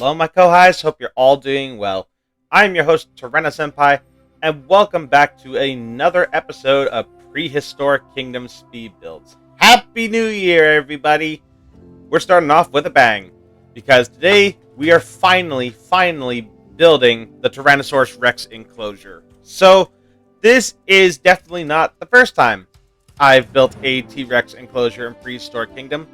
Hello, my co-highs. Hope you're all doing well. I'm your host, Tyrannosaurus, and welcome back to another episode of Prehistoric Kingdom Speed Builds. Happy New Year, everybody! We're starting off with a bang, because today we are finally building the Tyrannosaurus Rex enclosure. So, this is definitely not the first time I've built a T-Rex enclosure in Prehistoric Kingdom,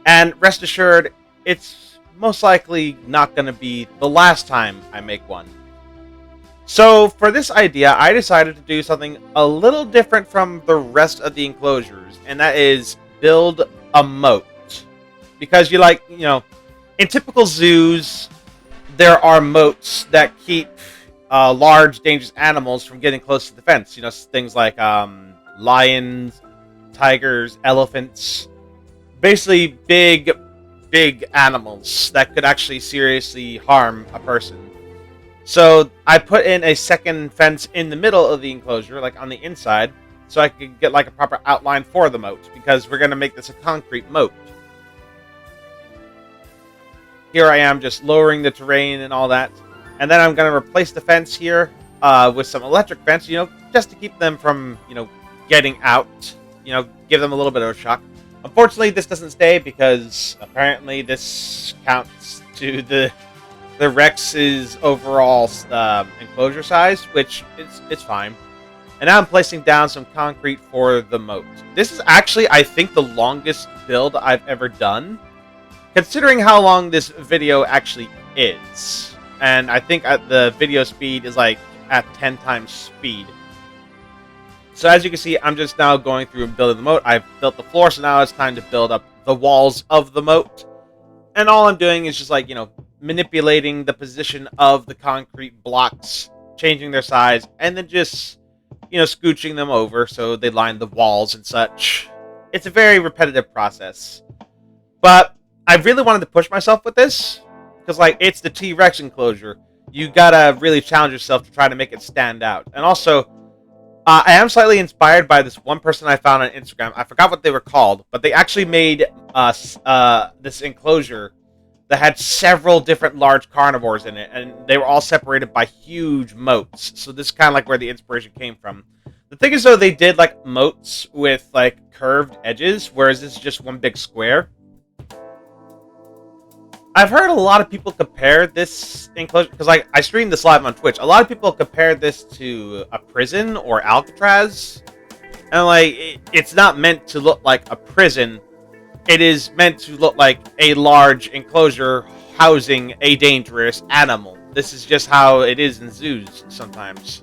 and rest assured, it's most likely not going to be the last time I make one. So for this idea, I decided to do something a little different from the rest of the enclosures, and that is build a moat. Because in typical zoos, there are moats that keep large, dangerous animals from getting close to the fence. You know, things like lions, tigers, elephants, basically big animals that could actually seriously harm a person. So I put in a second fence in the middle of the enclosure, like on the inside, so I could get like a proper outline for the moat, because we're going to make this a concrete moat. Here I am just lowering the terrain and all that, and then I'm going to replace the fence here with some electric fence, just to keep them from, getting out, give them a little bit of a shock. Unfortunately, this doesn't stay because apparently this counts to the Rex's overall enclosure size, which it's fine. And now I'm placing down some concrete for the moat. This is actually, I think, the longest build I've ever done, considering how long this video actually is. And I think the video speed is like at 10 times speed. So as you can see, I'm just now going through and building the moat. I've built the floor, so now it's time to build up the walls of the moat. And all I'm doing is just manipulating the position of the concrete blocks, changing their size, and then just, scooching them over so they line the walls and such. It's a very repetitive process. But I really wanted to push myself with this, because, it's the T-Rex enclosure. You gotta really challenge yourself to try to make it stand out. And also, I am slightly inspired by this one person I found on Instagram. I forgot what they were called, but they actually made this enclosure that had several different large carnivores in it, and they were all separated by huge moats. So this is kind of like where the inspiration came from. The thing is, though, they did moats with curved edges, whereas this is just one big square. I've heard a lot of people compare this enclosure, because I streamed this live on Twitch. A lot of people compare this to a prison or Alcatraz. And it's not meant to look like a prison. It is meant to look like a large enclosure housing a dangerous animal. This is just how it is in zoos sometimes.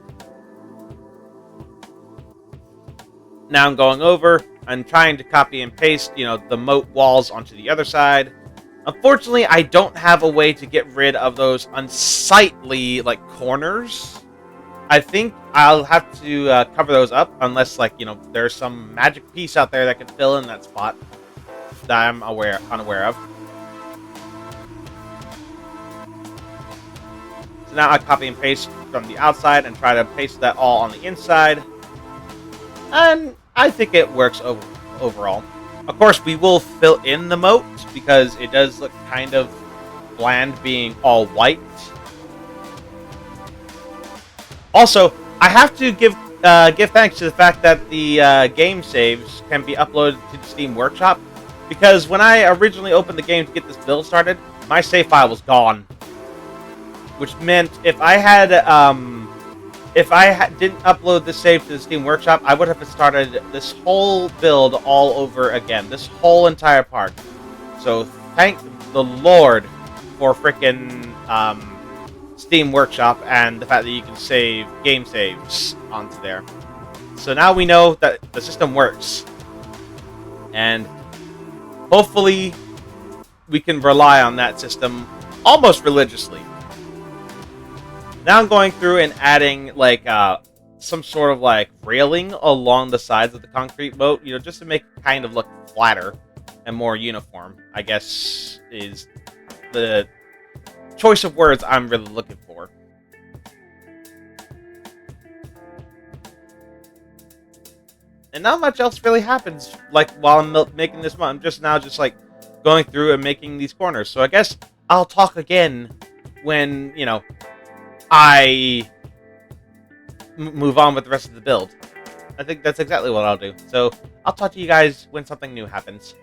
Now I'm going over and trying to copy and paste, the moat walls onto the other side. Unfortunately, I don't have a way to get rid of those unsightly, corners. I think I'll have to cover those up unless, there's some magic piece out there that can fill in that spot that I'm unaware of. So now I copy and paste from the outside and try to paste that all on the inside. And I think it works overall. Of course, we will fill in the moat, because it does look kind of bland being all white. Also, I have to give thanks to the fact that the game saves can be uploaded to the Steam Workshop, because when I originally opened the game to get this build started, my save file was gone. Which meant if I didn't upload this save to the Steam Workshop, I would have started this whole build all over again. This whole entire part. So thank the Lord for frickin' Steam Workshop and the fact that you can save game saves onto there. So now we know that the system works. And hopefully we can rely on that system almost religiously. Now I'm going through and adding some sort of railing along the sides of the concrete moat, just to make it kind of look flatter and more uniform, I guess is the choice of words I'm really looking for. And not much else really happens while I'm making this moat. I'm just going through and making these corners. So I guess I'll talk again when, I move on with the rest of the build. I think that's exactly what I'll do. So I'll talk to you guys when something new happens.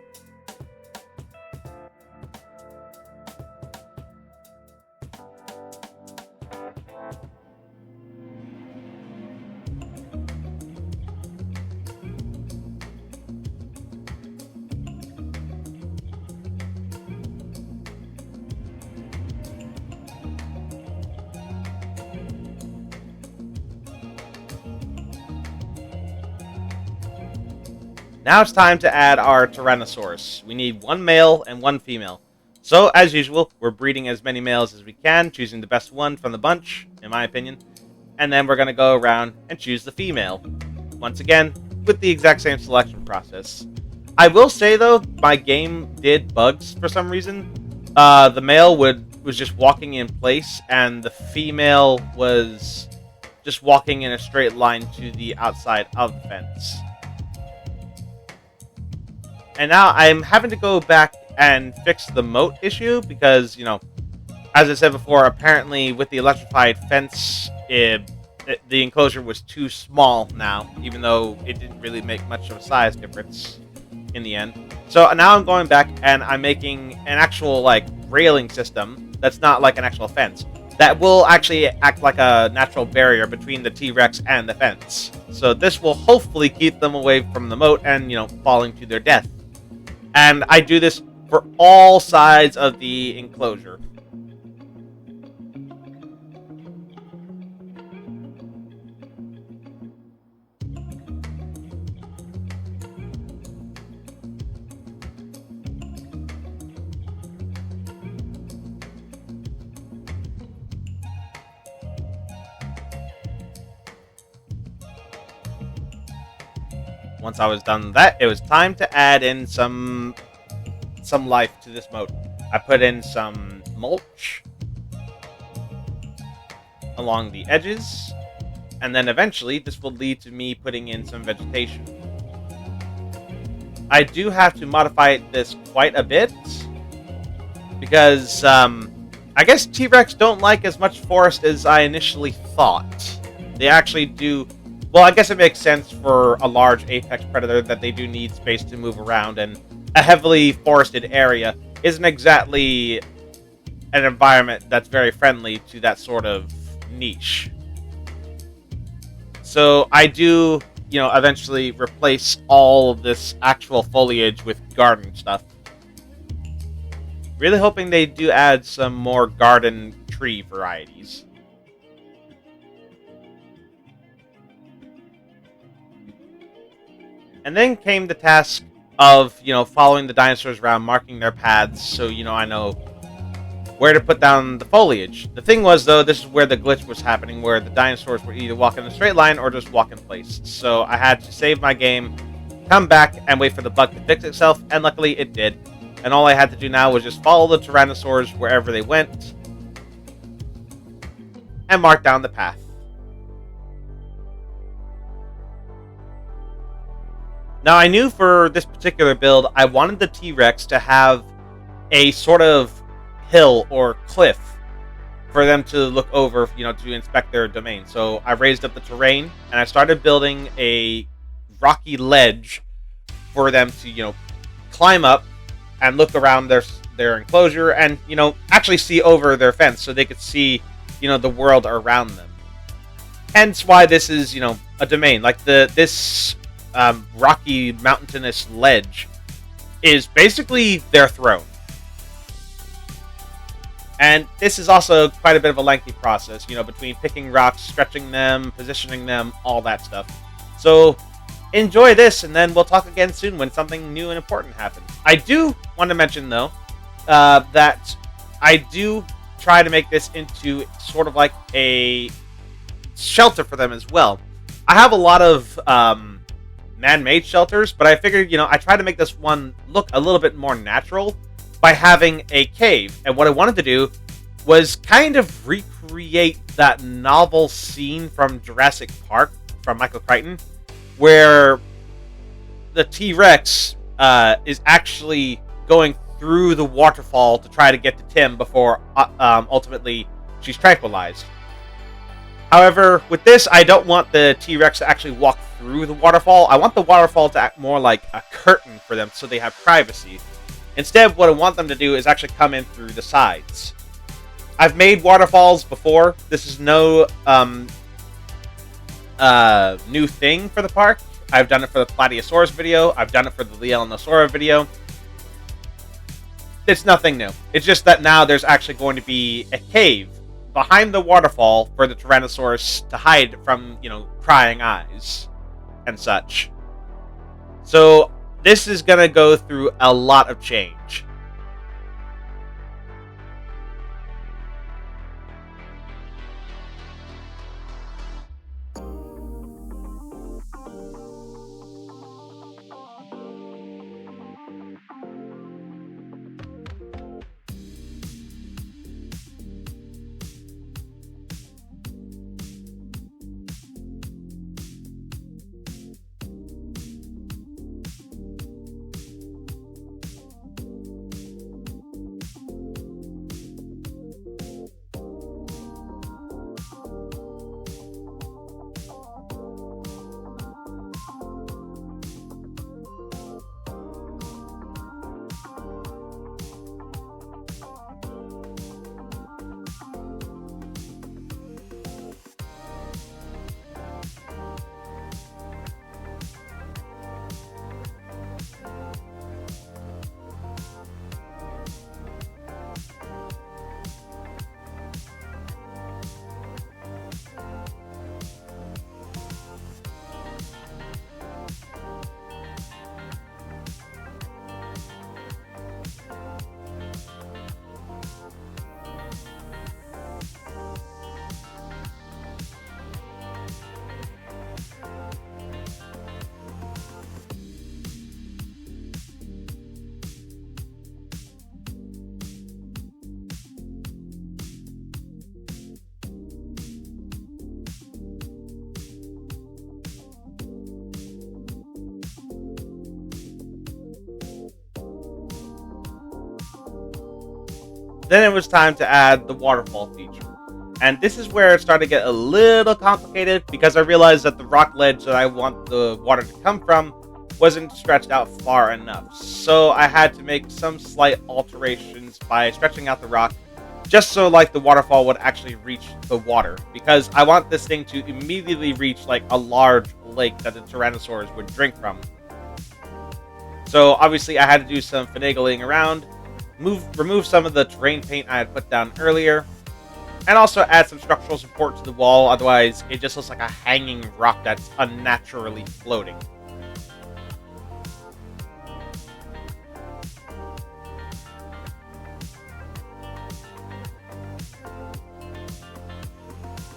Now it's time to add our Tyrannosaurus. We need one male and one female. So, as usual, we're breeding as many males as we can, choosing the best one from the bunch, in my opinion. And then we're going to go around and choose the female. Once again, with the exact same selection process. I will say, though, my game did bugs for some reason. The male was just walking in place, and the female was just walking in a straight line to the outside of the fence. And now I'm having to go back and fix the moat issue because, as I said before, apparently with the electrified fence, the enclosure was too small now, even though it didn't really make much of a size difference in the end. So now I'm going back and I'm making an actual, railing system that's not like an actual fence. That will actually act like a natural barrier between the T-Rex and the fence. So this will hopefully keep them away from the moat and, falling to their death. And I do this for all sides of the enclosure. Once I was done with that, it was time to add in some life to this moat. I put in some mulch along the edges, and then eventually this will lead to me putting in some vegetation. I do have to modify this quite a bit because I guess T-Rex don't like as much forest as I initially thought. They actually do. Well, I guess it makes sense for a large apex predator that they do need space to move around, and a heavily forested area isn't exactly an environment that's very friendly to that sort of niche. So I do, eventually replace all of this actual foliage with garden stuff. Really hoping they do add some more garden tree varieties. And then came the task of, following the dinosaurs around, marking their paths, so, I know where to put down the foliage. The thing was, though, this is where the glitch was happening, where the dinosaurs would either walk in a straight line or just walk in place. So I had to save my game, come back, and wait for the bug to fix itself, and luckily it did. And all I had to do now was just follow the Tyrannosaurs wherever they went, and mark down the path. Now, I knew for this particular build, I wanted the T-Rex to have a sort of hill or cliff for them to look over, to inspect their domain. So I raised up the terrain, and I started building a rocky ledge for them to, climb up and look around their enclosure and, actually see over their fence so they could see, the world around them. Hence why this is, a domain. Like this rocky mountainous ledge is basically their throne. And this is also quite a bit of a lengthy process, between picking rocks, stretching them, positioning them, all that stuff. So enjoy this, and then we'll talk again soon when something new and important happens. I do want to mention, though, that I do try to make this into sort of like a shelter for them as well. I have a lot of man-made shelters, but I figured, I try to make this one look a little bit more natural by having a cave. And what I wanted to do was kind of recreate that novel scene from Jurassic Park from Michael Crichton, where the T-Rex is actually going through the waterfall to try to get to Tim before ultimately she's tranquilized. However, with this, I don't want the T-Rex to actually walk through the waterfall. I want the waterfall to act more like a curtain for them so they have privacy. Instead, what I want them to do is actually come in through the sides. I've made waterfalls before. This is no new thing for the park. I've done it for the Plateosaurus video. I've done it for the Tyrannosaurus video. It's nothing new. It's just that now there's actually going to be a cave behind the waterfall for the Tyrannosaurus to hide from, prying eyes and such. So this is going to go through a lot of change. Then it was time to add the waterfall feature. And this is where it started to get a little complicated because I realized that the rock ledge that I want the water to come from wasn't stretched out far enough. So I had to make some slight alterations by stretching out the rock just so the waterfall would actually reach the water, because I want this thing to immediately reach a large lake that the Tyrannosaurus would drink from. So obviously I had to do some finagling around, remove some of the terrain paint I had put down earlier, and also add some structural support to the wall, otherwise it just looks like a hanging rock that's unnaturally floating.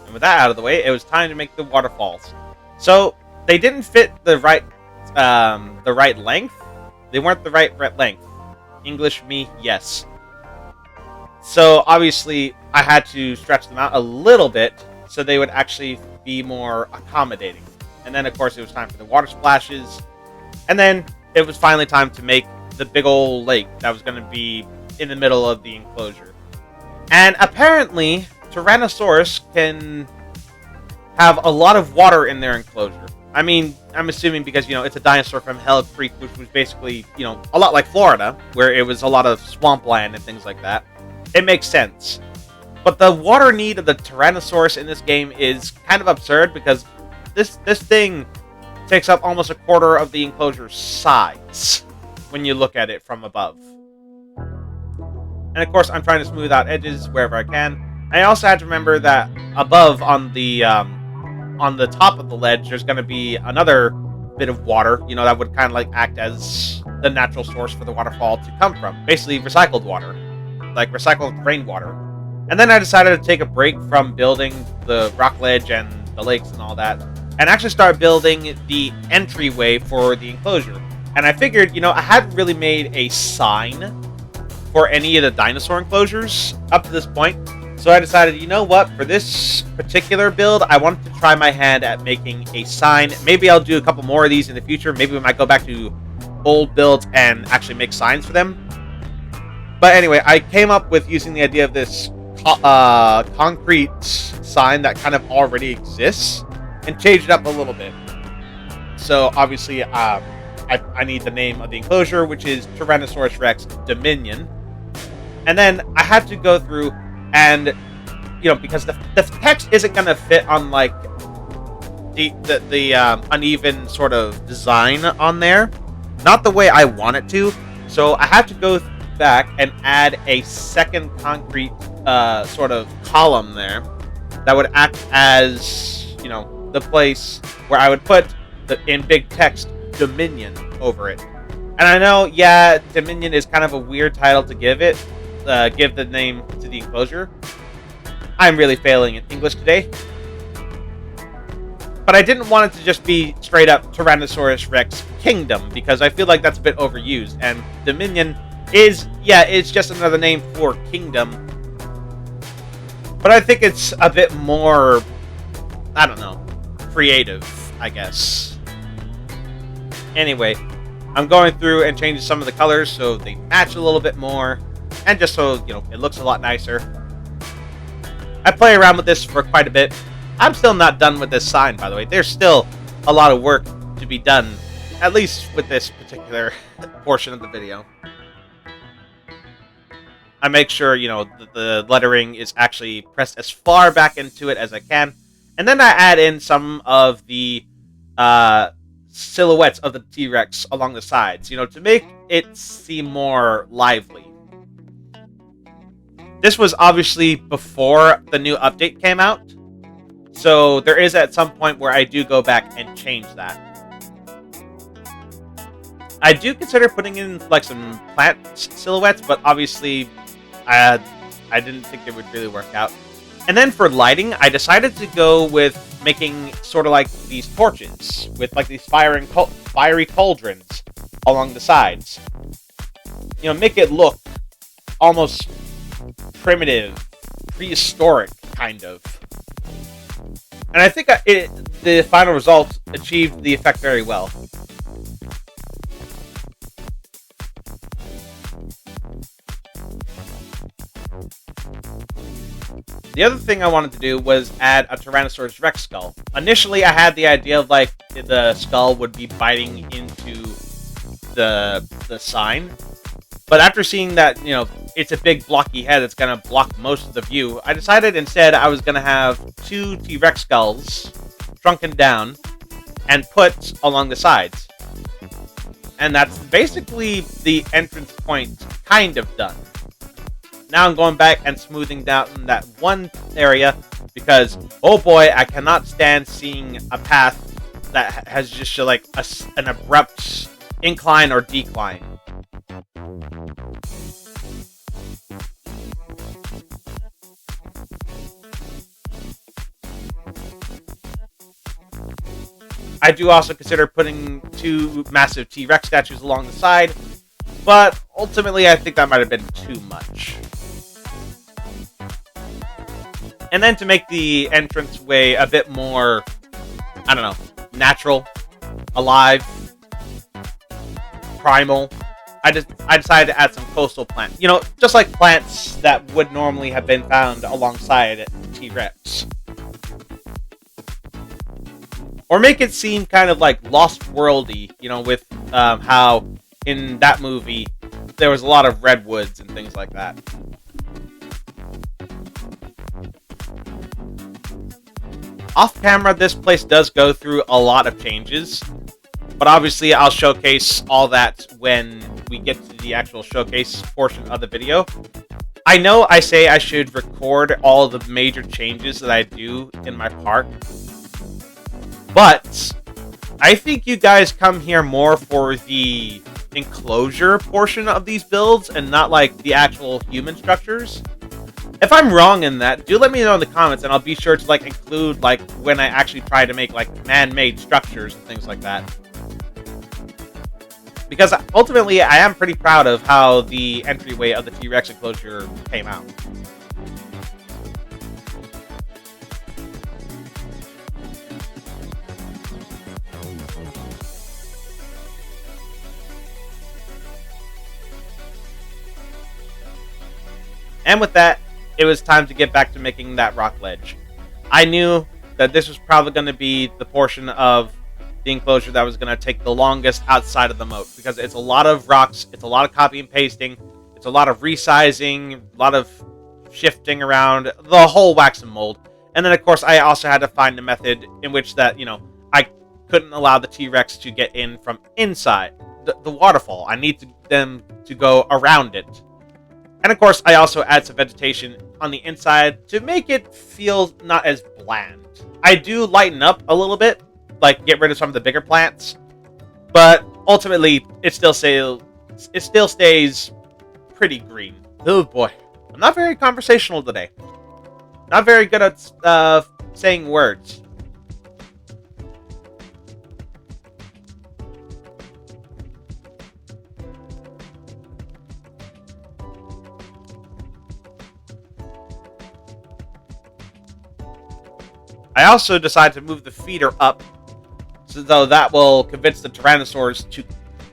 And with that out of the way, it was time to make the waterfalls. So they didn't fit the right length. They weren't the right length. English me, yes. So obviously I had to stretch them out a little bit so they would actually be more accommodating. And then of course it was time for the water splashes. And then it was finally time to make the big old lake that was going to be in the middle of the enclosure. And apparently Tyrannosaurus can have a lot of water in their enclosure. I mean, I'm assuming because, it's a dinosaur from Hell Creek, which was basically, a lot like Florida, where it was a lot of swampland and things like that. It makes sense. But the water need of the Tyrannosaurus in this game is kind of absurd because this thing takes up almost a quarter of the enclosure's size when you look at it from above. And of course, I'm trying to smooth out edges wherever I can. I also had to remember that above on the top of the ledge, there's going to be another bit of water, that would kind of act as the natural source for the waterfall to come from. Basically, recycled water, like recycled rainwater. And then I decided to take a break from building the rock ledge and the lakes and all that, and actually start building the entryway for the enclosure. And I figured, I hadn't really made a sign for any of the dinosaur enclosures up to this point. So I decided, for this particular build, I wanted to try my hand at making a sign. Maybe I'll do a couple more of these in the future. Maybe we might go back to old builds and actually make signs for them. But anyway, I came up with using the idea of this concrete sign that kind of already exists and changed it up a little bit. So obviously, I need the name of the enclosure, which is Tyrannosaurus Rex Dominion. And then I had to go through and, because the text isn't going to fit on like the uneven sort of design on there, not the way I want it to. So I had to go back and add a second concrete sort of column there that would act as, the place where I would put in big text Dominion over it. And I know, yeah, Dominion is kind of a weird title to give it, give the name to the enclosure. I'm really failing in English today. But I didn't want it to just be straight up Tyrannosaurus Rex Kingdom, because I feel like that's a bit overused. And Dominion is, it's just another name for kingdom. But I think it's a bit more, I don't know, creative, I guess. Anyway, I'm going through and changing some of the colors so they match a little bit more, and just so, it looks a lot nicer. I play around with this for quite a bit. I'm still not done with this sign, by the way. There's still a lot of work to be done, at least with this particular portion of the video. I make sure, the lettering is actually pressed as far back into it as I can. And then I add in some of the silhouettes of the T-Rex along the sides, to make it seem more lively. This was obviously before the new update came out, so there is at some point where I do go back and change that. I do consider putting in like some plant silhouettes, but obviously I didn't think it would really work out. And then for lighting, I decided to go with making sort of like these torches with like these fiery cauldrons along the sides. Make it look almost primitive, prehistoric, kind of. And I think the final result achieved the effect very well. The other thing I wanted to do was add a Tyrannosaurus Rex skull. Initially, I had the idea of like the skull would be biting into the sign. But after seeing that, it's a big blocky head that's going to block most of the view, I decided instead I was going to have two T-Rex skulls shrunken down and put along the sides. And that's basically the entrance point kind of done. Now I'm going back and smoothing down that one area because, oh boy, I cannot stand seeing a path that has just like an abrupt incline or decline. I do also consider putting two massive T-Rex statues along the side, but ultimately I think that might have been too much. And then to make the entranceway a bit more, I don't know, natural, alive, primal, I decided to add some coastal plants. Just like plants that would normally have been found alongside T-Rex. Or make it seem kind of like Lost Worldy, with how in that movie there was a lot of redwoods and things like that. Off camera, this place does go through a lot of changes, but obviously I'll showcase all that when we get to the actual showcase portion of the video. I know I say I should record all the major changes that I do in my park, but I think you guys come here more for the enclosure portion of these builds and not like the actual human structures. If I'm wrong in that, do let me know in the comments and I'll be sure to include when I actually try to make man-made structures and things like that. Because ultimately I am pretty proud of how the entryway of the T-Rex enclosure came out. And with that, it was time to get back to making that rock ledge. I knew that this was probably going to be the portion of the enclosure that was going to take the longest outside of the moat, because it's a lot of rocks, it's a lot of copy and pasting, it's a lot of resizing, a lot of shifting around, the whole wax and mold. And then, of course, I also had to find a method in which that, I couldn't allow the T-Rex to get in from inside the waterfall. I need them to go around it. And, of course, I also add some vegetation on the inside to make it feel not as bland. I do lighten up a little bit, like get rid of some of the bigger plants, but ultimately, it still stays pretty green. Oh, boy. I'm not very conversational today. Not very good at saying words. I also decided to move the feeder up, so that will convince the Tyrannosaurs to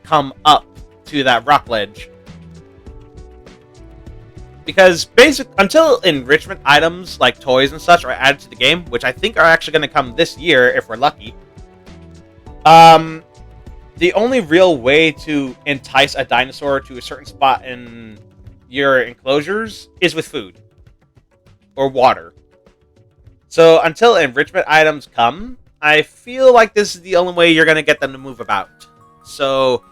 come up to that rock ledge. Because until enrichment items like toys and such are added to the game, which I think are actually going to come this year if we're lucky, the only real way to entice a dinosaur to a certain spot in your enclosures is with food or water. So until enrichment items come, I feel like this is the only way you're going to get them to move about. So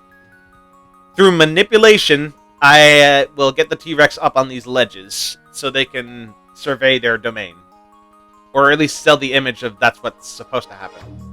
through manipulation, I will get the T-Rex up on these ledges so they can survey their domain. Or at least sell the image of that's what's supposed to happen.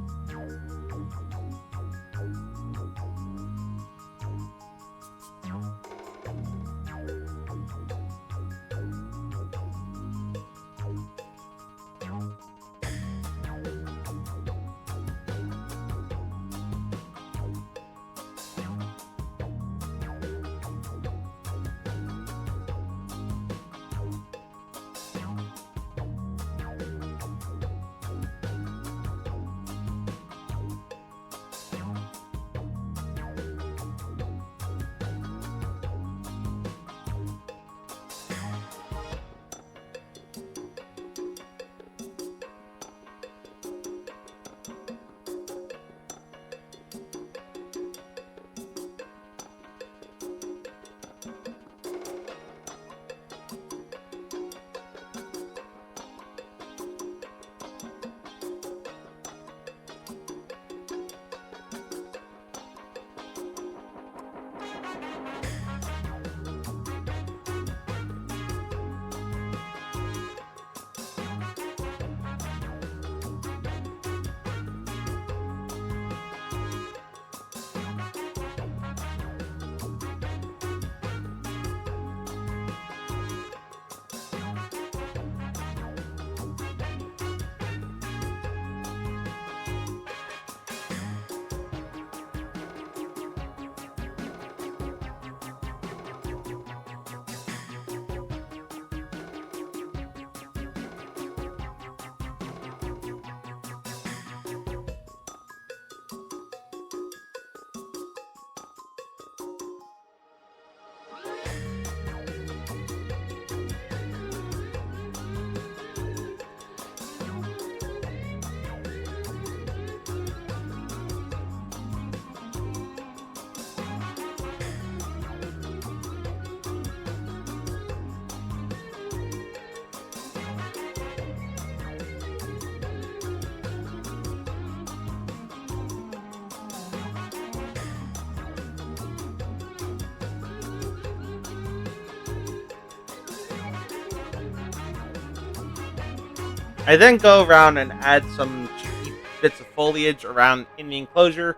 I then go around and add some cheap bits of foliage around in the enclosure,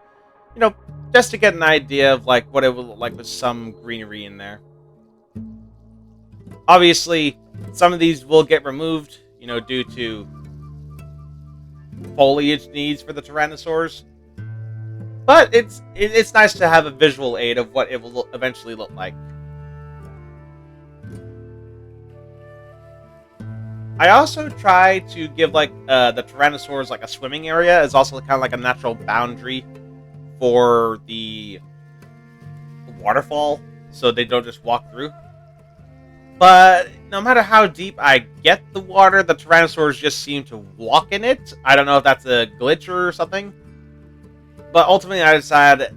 just to get an idea of like what it will look like with some greenery in there. Obviously, some of these will get removed, due to foliage needs for the Tyrannosaurs. But it's nice to have a visual aid of what it will eventually look like. I also try to give the Tyrannosaurs like a swimming area as also kind of like a natural boundary for the waterfall, so they don't just walk through. But no matter how deep I get the water, the Tyrannosaurs just seem to walk in it. I don't know if that's a glitch or something. But ultimately, I decided,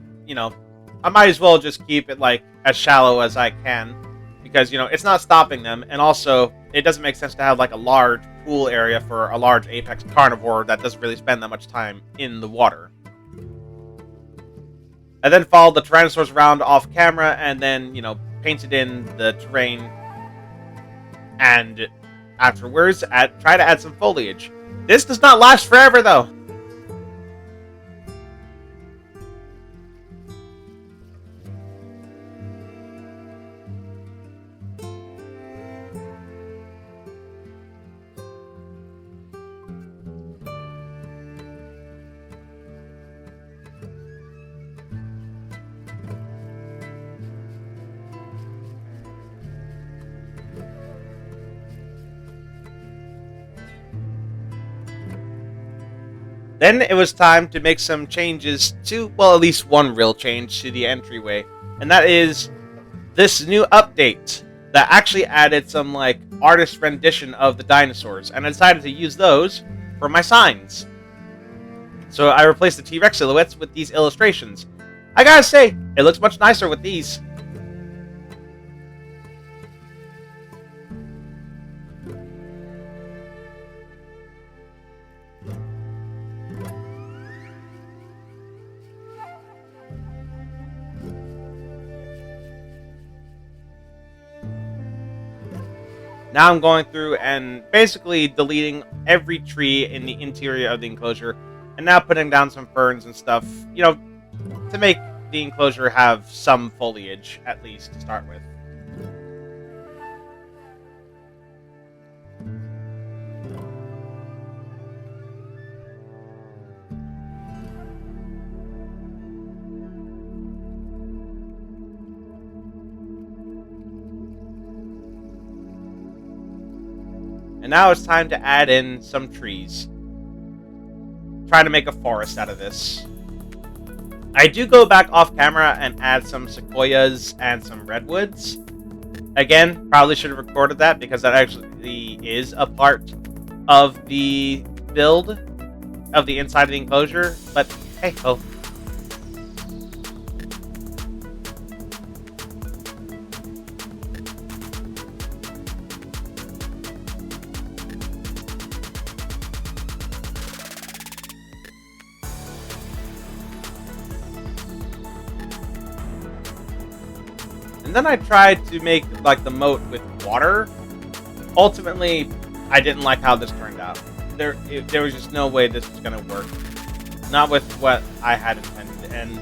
I might as well just keep it, like, as shallow as I can. Because, it's not stopping them. And also, it doesn't make sense to have, like, a large pool area for a large apex carnivore that doesn't really spend that much time in the water. I then followed the Tyrannosaurs around off camera and then, painted in the terrain. And afterwards, try to add some foliage. This does not last forever, though. Then it was time to make some changes to, well, at least one real change to the entryway. And that is this new update that actually added some, like, artist rendition of the dinosaurs. And I decided to use those for my signs. So I replaced the T-Rex silhouettes with these illustrations. I gotta say, it looks much nicer with these. Now I'm going through and basically deleting every tree in the interior of the enclosure, and now putting down some ferns and stuff, to make the enclosure have some foliage, at least, to start with. And now it's time to add in some trees. Try to make a forest out of this. I do go back off camera and add some sequoias and some redwoods. Again, probably should have recorded that because that actually is a part of the build of the inside of the enclosure. But hey, oh. And then I tried to make, like, the moat with water. Ultimately, I didn't like how this turned out. There was just no way this was going to work. Not with what I had intended. And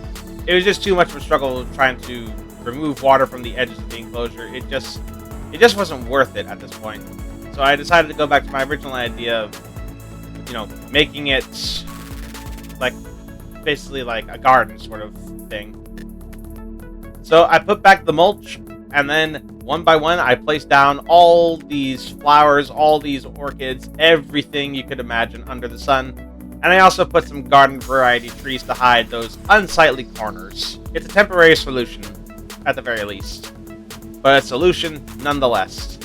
it was just too much of a struggle trying to remove water from the edges of the enclosure. It just wasn't worth it at this point. So I decided to go back to my original idea of, making it, like, basically like a garden sort of thing. So I put back the mulch, and then one by one I placed down all these flowers, all these orchids, everything you could imagine under the sun. And I also put some garden variety trees to hide those unsightly corners. It's a temporary solution, at the very least, but a solution nonetheless.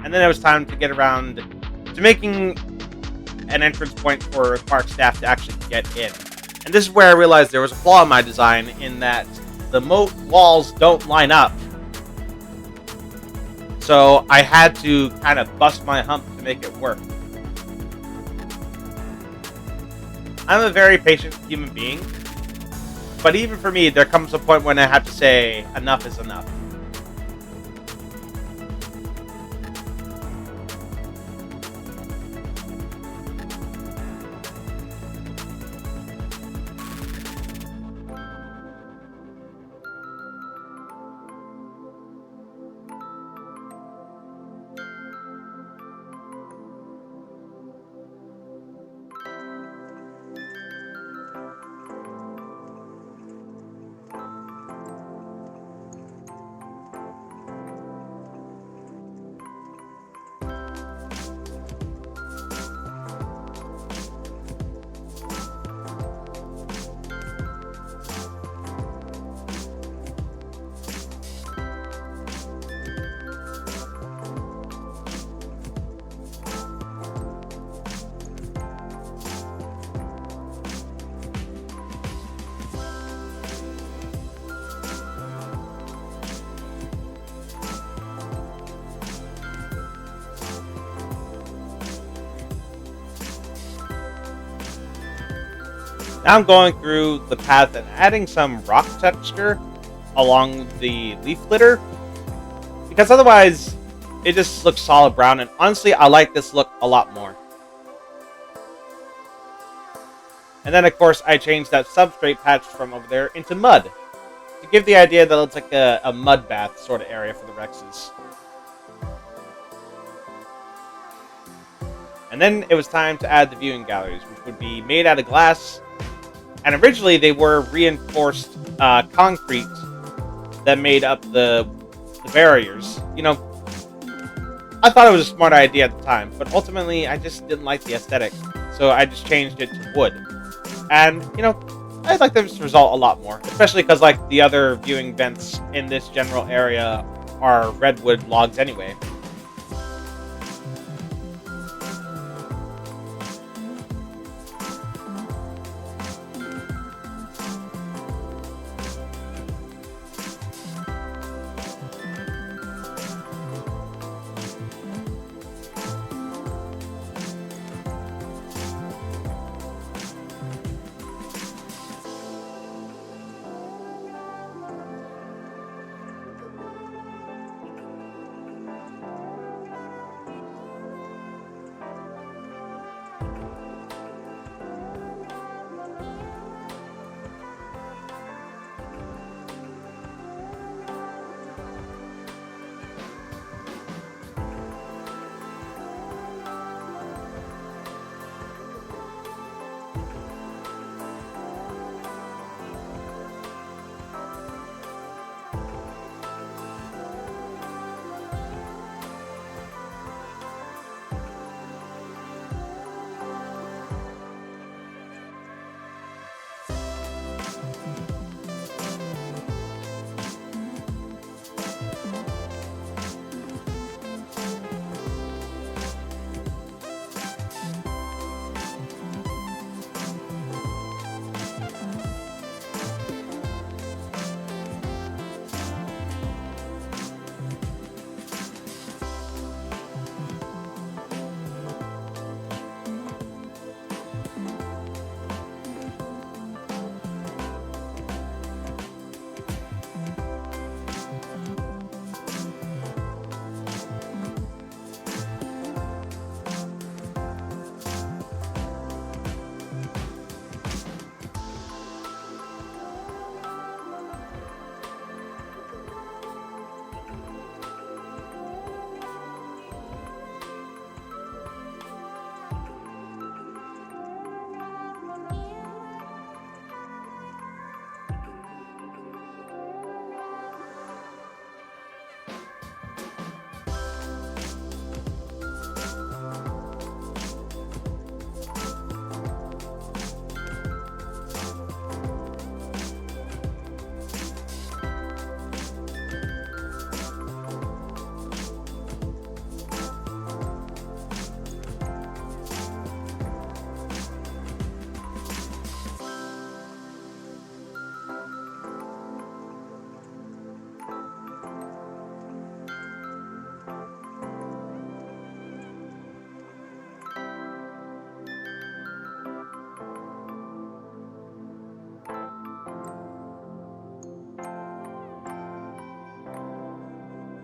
And then it was time to get around to making an entrance point for park staff to actually get in. And this is where I realized there was a flaw in my design in that the moat walls don't line up. So I had to kind of bust my hump to make it work. I'm a very patient human being, but even for me, there comes a point when I have to say enough is enough. Now I'm going through the path and adding some rock texture along the leaf litter, because otherwise it just looks solid brown, and honestly I like this look a lot more. And then of course I changed that substrate patch from over there into mud, to give the idea that it's like a mud bath sort of area for the Rexes. And then it was time to add the viewing galleries, which would be made out of glass, and originally they were reinforced concrete that made up the barriers. I thought it was a smart idea at the time, but ultimately I just didn't like the aesthetic, so I just changed it to wood. And, I like this result a lot more, especially because, like, the other viewing vents in this general area are redwood logs anyway.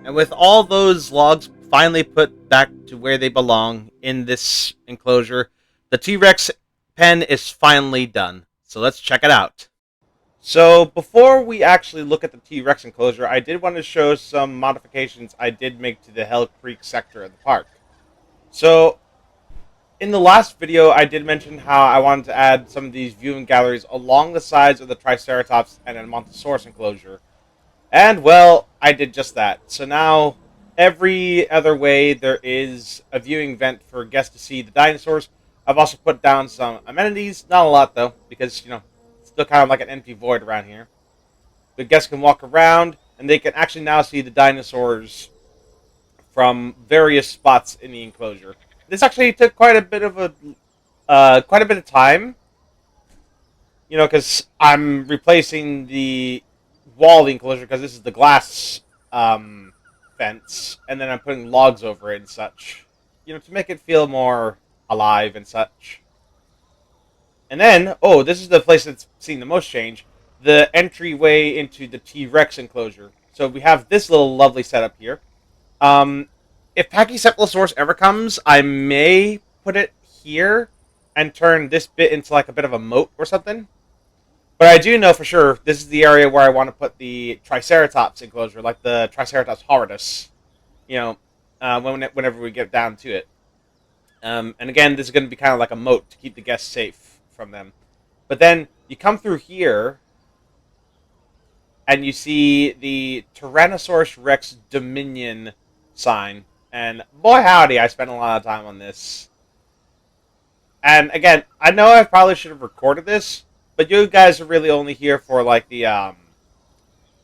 And with all those logs finally put back to where they belong in this enclosure, the T-Rex pen is finally done. So let's check it out. So before we actually look at the T-Rex enclosure, I did want to show some modifications I did make to the Hell Creek sector of the park. So in the last video, I did mention how I wanted to add some of these viewing galleries along the sides of the Triceratops and Montosaurus enclosure. And, well, I did just that. So now, every other way there is a viewing vent for guests to see the dinosaurs. I've also put down some amenities. Not a lot, though, because, it's still kind of like an empty void around here. The guests can walk around, and they can actually now see the dinosaurs from various spots in the enclosure. This actually took quite a bit of time, because I'm replacing the wall of the enclosure, because this is the glass fence, and then I'm putting logs over it and such, to make it feel more alive and such. And then, oh, this is the place that's seen the most change. The entryway into the T-Rex enclosure. So we have this little lovely setup here. Um, if Pachycephalosaurus ever comes, I may put it here and turn this bit into like a bit of a moat or something. But I do know for sure this is the area where I want to put the Triceratops enclosure, like the Triceratops horridus. You know, whenever we get down to it. And again, this is going to be kind of like a moat to keep the guests safe from them. But then you come through here, and you see the Tyrannosaurus Rex Dominion sign. And boy howdy, I spent a lot of time on this. And again, I know I probably should have recorded this, but you guys are really only here for like the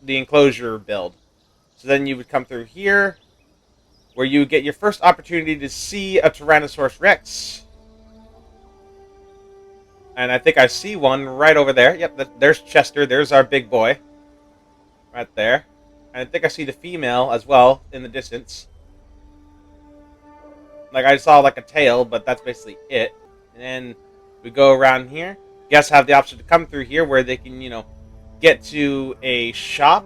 enclosure build. So then you would come through here, where you get your first opportunity to see a Tyrannosaurus Rex. And I think I see one right over there. Yep, there's Chester. There's our big boy. Right there. And I think I see the female as well in the distance. Like I saw like a tail, but that's basically it. And then we go around here. Guests have the option to come through here where they can, get to a shop.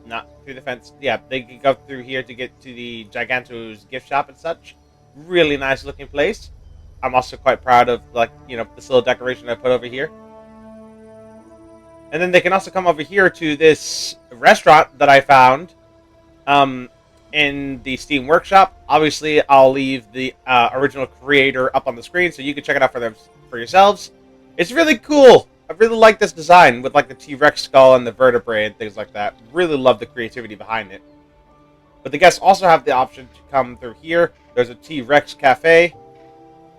Not through the fence. Yeah, they can go through here to get to the Giganto's gift shop and such. Really nice looking place. I'm also quite proud of, like, this little decoration I put over here. And then they can also come over here to this restaurant that I found in the Steam Workshop. Obviously, I'll leave the original creator up on the screen so you can check it out for yourselves. It's really cool. I really like this design with like the T-Rex skull and the vertebrae and things like that. Really love the creativity behind it. But the guests also have the option to come through here. There's a T-Rex cafe.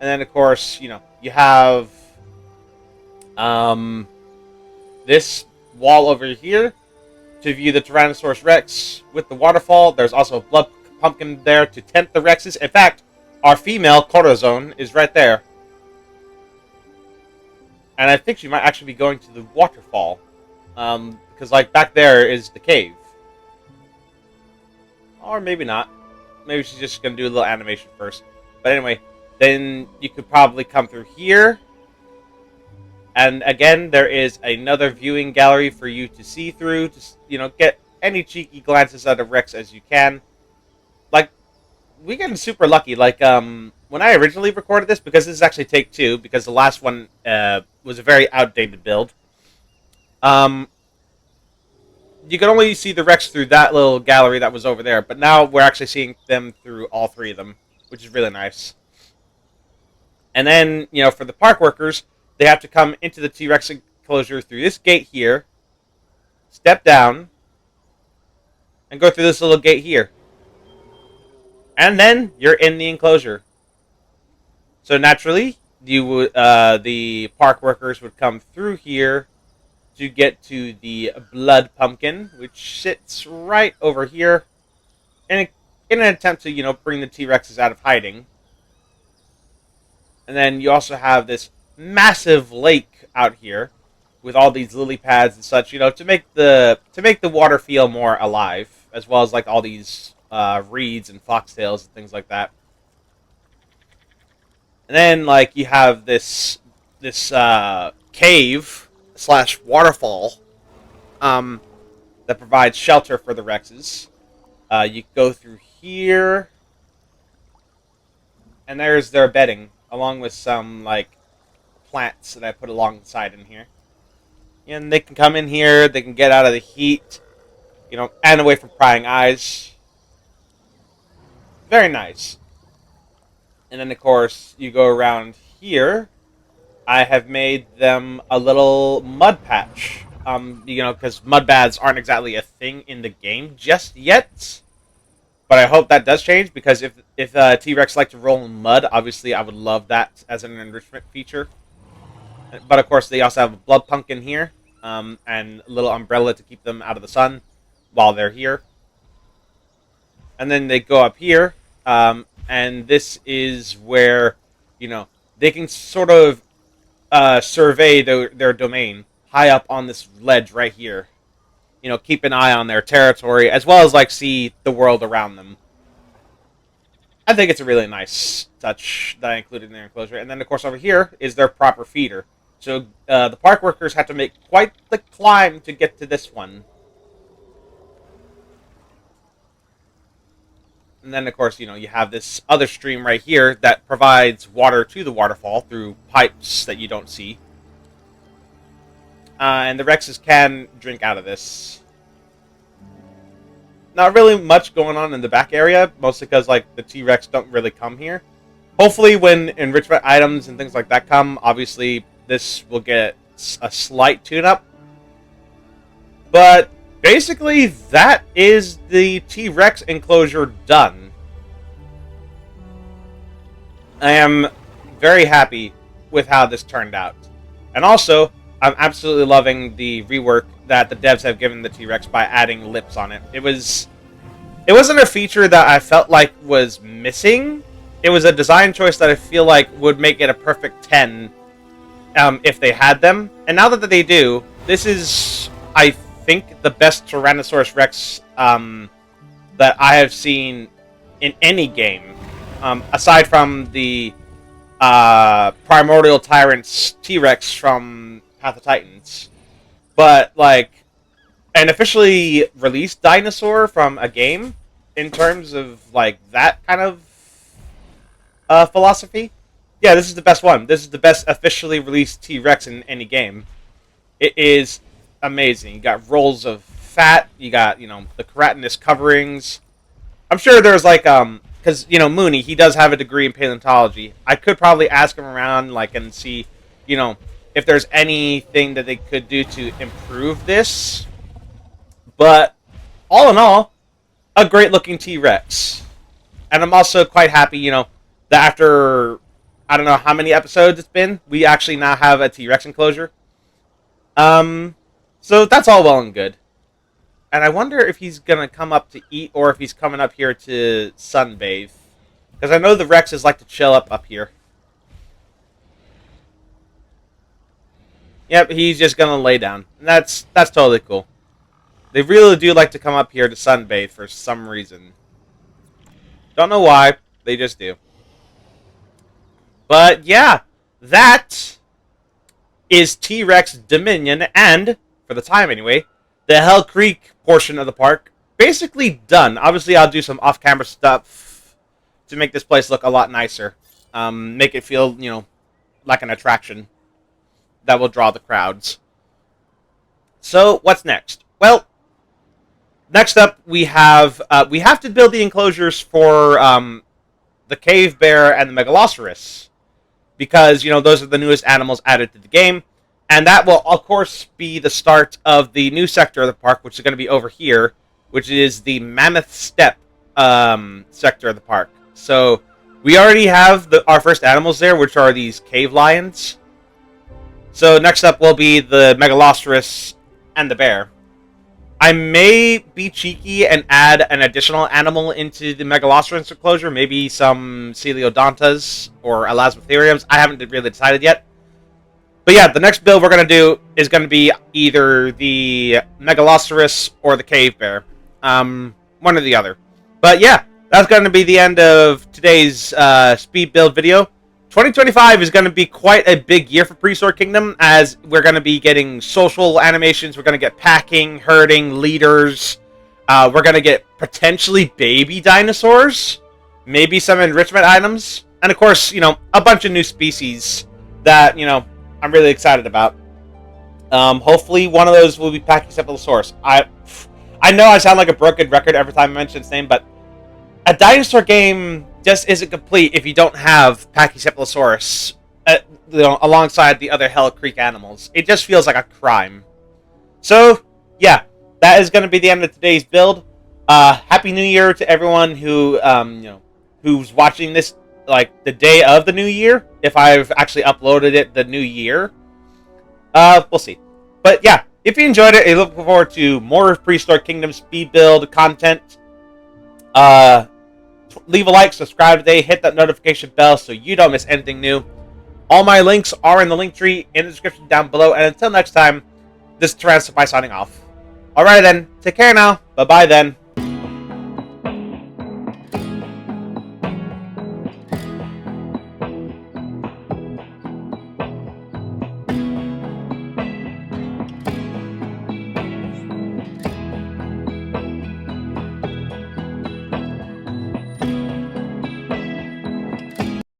And then, of course, you have this wall over here to view the Tyrannosaurus Rex with the waterfall. There's also a blood pumpkin there to tempt the Rexes. In fact, our female Corazon is right there. And I think she might actually be going to the waterfall. Because, like, back there is the cave. Or maybe not. Maybe she's just going to do a little animation first. But anyway, then you could probably come through here. And again, there is another viewing gallery for you to see through. To, get any cheeky glances at a Rex as you can. Like, we getting super lucky. Like, when I originally recorded this, because this is actually take 2, because the last one was a very outdated build. You could only see the Rex through that little gallery that was over there, but now we're actually seeing them through all 3 of them, which is really nice. And then, for the park workers, they have to come into the T-Rex enclosure through this gate here, step down, and go through this little gate here. And then you're in the enclosure. So naturally, the park workers would come through here to get to the blood pumpkin, which sits right over here, in an attempt to bring the T-Rexes out of hiding. And then you also have this massive lake out here with all these lily pads and such, to make the water feel more alive, as well as like all these reeds and foxtails and things like that. And then, like, you have this cave / waterfall that provides shelter for the Rexes. You go through here, and there's their bedding, along with some, like, plants that I put alongside in here. And they can come in here, they can get out of the heat, and away from prying eyes. Very nice. And then, of course, you go around here. I have made them a little mud patch. Because mud baths aren't exactly a thing in the game just yet. But I hope that does change, because if T-Rex like to roll in mud, obviously I would love that as an enrichment feature. But, of course, they also have a blood pumpkin here, and a little umbrella to keep them out of the sun while they're here. And then they go up here. And this is where, they can sort of survey their domain high up on this ledge right here. Keep an eye on their territory, as well as, like, see the world around them. I think it's a really nice touch that I included in their enclosure. And then, of course, over here is their proper feeder. So the park workers have to make quite the climb to get to this one. And then, of course, you have this other stream right here that provides water to the waterfall through pipes that you don't see. And the Rexes can drink out of this. Not really much going on in the back area, mostly because, like, the T-Rex don't really come here. Hopefully, when enrichment items and things like that come, obviously, this will get a slight tune-up. But basically, that is the T-Rex enclosure done. I am very happy with how this turned out. And also, I'm absolutely loving the rework that the devs have given the T-Rex by adding lips on it. It wasn't a feature that I felt like was missing. It was a design choice that I feel like would make it a perfect 10 if they had them. And now that they do, this is, I think, the best Tyrannosaurus Rex that I have seen in any game, aside from the Primordial Tyrant's T-Rex from Path of Titans. But, like, an officially released dinosaur from a game, in terms of, like, that kind of philosophy, yeah, this is the best one. This is the best officially released T-Rex in any game. It is amazing. You got rolls of fat, you got, the keratinous coverings. I'm sure there's, like, because, Mooney, he does have a degree in paleontology. I could probably ask him around, like, and see, if there's anything that they could do to improve this. But, all in all, a great-looking T-Rex. And I'm also quite happy, that after, I don't know how many episodes it's been, we actually now have a T-Rex enclosure. So that's all well and good. And I wonder if he's going to come up to eat, or if he's coming up here to sunbathe. Because I know the Rexes like to chill up here. Yep, he's just going to lay down. And that's totally cool. They really do like to come up here to sunbathe for some reason. Don't know why. They just do. But yeah, that is T-Rex Dominion, and, for the time anyway, the Hell Creek portion of the park basically done. Obviously, I'll do some off-camera stuff to make this place look a lot nicer. Make it feel, like an attraction that will draw the crowds. So, what's next? Well, next up, we have to build the enclosures for the cave bear and the megalosaurus, because those are the newest animals added to the game, and that will of course be the start of the new sector of the park, which is going to be over here, which is the Mammoth Steppe sector of the park. So we already have our first animals there, which are these cave lions. So next up will be the megalosaurus and the bear. I may be cheeky and add an additional animal into the megalosaurus enclosure, maybe some Coeliodontas or Elasmotheriums. I haven't really decided yet. But yeah, the next build we're going to do is going to be either the megalosaurus or the cave bear. One or the other. But yeah, that's going to be the end of today's speed build video. 2025 is going to be quite a big year for Prehistoric Kingdom, as we're going to be getting social animations, we're going to get packing, herding, leaders, we're going to get potentially baby dinosaurs, maybe some enrichment items, and of course, a bunch of new species that, I'm really excited about. Hopefully one of those will be Pachycephalosaurus. I know I sound like a broken record every time I mention its name, but a dinosaur game just isn't complete if you don't have Pachycephalosaurus alongside the other Hell Creek animals. It just feels like a crime. So, yeah, that is going to be the end of today's build. Happy New Year to everyone who, who's watching this, like, the day of the New Year. If I've actually uploaded it the New Year. We'll see. But, yeah, if you enjoyed it, I look forward to more Prehistoric Kingdom speed build content. Leave a like, subscribe today, hit that notification bell so you don't miss anything new. All my links are in the link tree in the description down below. And until next time, this is Tyrannosaurus signing off. Alright then, take care now. Bye-bye then.